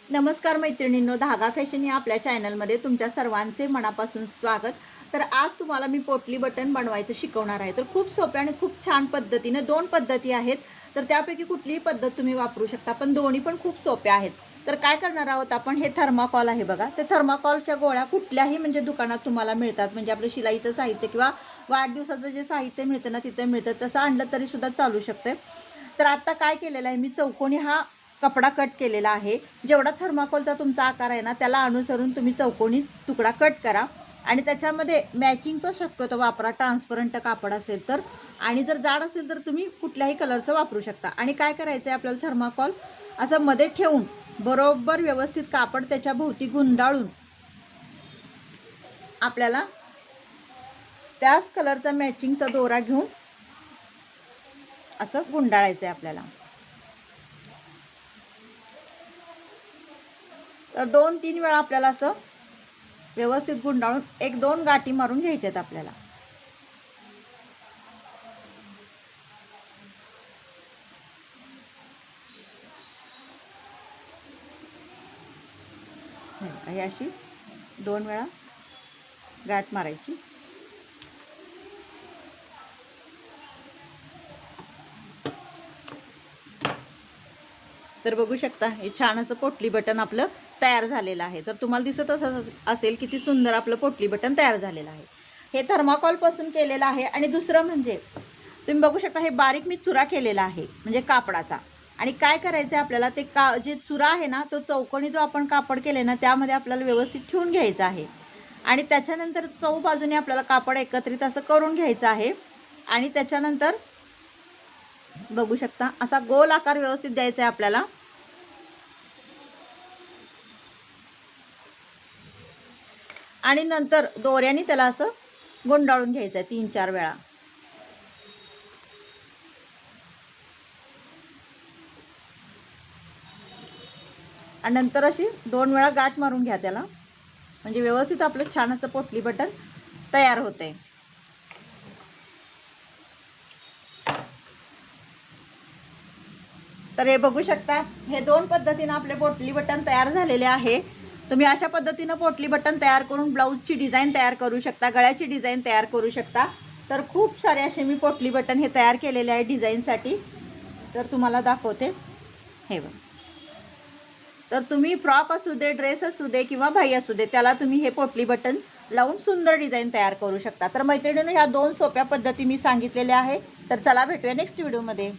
नमस्कार मैत्रिणींनो, धागा फॅशन या आपल्या चॅनलमध्ये तुमच्या सर्वांचे मनापासून स्वागत। तर आज तुम्हाला मी पोटली बटन बनवायचं शिकवणार आहे। तर खूप सोप्या आणि खूप छान पद्धतीने दोन पद्धती आहेत, तर त्यापैकी कुठलीही पद्धत तुम्ही वापरू शकता, पण दोन्ही पण खूप सोप्या आहेत। तर काय करणार आहोत आपण, हे थर्माकॉल आहे बघा, ते थर्माकॉलच्या गोळ्या कुठल्याही म्हणजे दुकानात तुम्हाला मिळतात, म्हणजे आपलं शिलाईचं साहित्य किंवा वाढदिवसाचं जे साहित्य मिळतं ना तिथे मिळतं, तसं आणलं तरी सुद्धा चालू शकते। तर आता काय केलेलं आहे, मी चौकोनी हा कपडा कट केलेला आहे। जेवढा थर्माकोलचा तुमचा आकार आहे ना त्याला अनुसरून तुम्ही चौकोनी तुकडा कट करा आणि त्याच्यामध्ये मॅचिंगचा शक्यतो वापरा, ट्रान्सपरंट कापड असेल तर, आणि जर जाड असेल तर तुम्ही कुठल्याही कलरचं वापरू शकता। आणि काय करायचं आहे, आपल्याला थर्माकोल असं मध्ये ठेवून बरोबर व्यवस्थित कापड त्याच्या भोवती गुंडाळून आपल्याला त्याच कलरचा मॅचिंगचा दोरा घेऊन असं गुंडाळायचं आहे आपल्याला। तर 2-3 वेळा आपल्याला असं व्यवस्थित गुंडाळून 1-2 गाठी मारून घ्यायच्यात आपल्याला। ही अशी 2 वेळा गाठ मारायची। तर बघू शकता, हे छान असं पोटली बटन आपलं तयार झालेलं आहे। तर तुम्हाला दिसत असेल किती सुंदर आपलं पोटली बटन तयार झालेलं आहे। हे थर्माकोल पासून केलेलं आहे। आणि दुसरं म्हणजे तुम्ही बघू शकता, हे बारीक मी चुरा केलेला आहे म्हणजे कापडाचा। आणि काय करायचं आहे आपल्याला, ते जे चुरा आहे ना तो चौकोनी जो आपण कापड केले ना त्यामध्ये आपल्याला व्यवस्थित ठेवून घ्यायचा आहे। आणि त्याच्यानंतर चौ बाजूने आपल्याला कापड एकत्रित असं करून घ्यायचं आहे। आणि त्याच्यानंतर बघू शकता असा गोल आकार व्यवस्थित द्यायचा आहे आपल्याला। आणि नंतर दोऱ्याने त्याला असं गुंडाळून घ्यायचं आहे 3-4 वेळा। आणि नंतर अशी 2 वेळा गाठ मारून घ्या त्याला, म्हणजे व्यवस्थित आपलं छान असं पोटली बटन तयार होते। तर हे बघू शकता, हे 2 पद्धतीने आपले पोटली बटन तयार झालेले आहे। तुम्ही अशा पद्धतीने पोटली बटन तयार करून ब्लाऊजची डिझाइन तयार करू शकता, गळ्याची डिझाइन तयार करू शकता। तर खूप सारे असे मी पोटली बटन हे तयार केलेले आहे डिझाइनसाठी। तर तुम्हाला दाखवते, हे बघा। तर तुम्ही फ्रॉक असू दे, ड्रेस असू दे किंवा भाई असू दे, त्याला तुम्ही हे पोटली बटन लावून सुंदर डिझाइन तयार करू शकता। तर मैत्रिणींनो, ह्या 2 सोप्या पद्धती मी सांगितलेल्या आहे। तर चला भेटूया नेक्स्ट व्हिडिओमध्ये।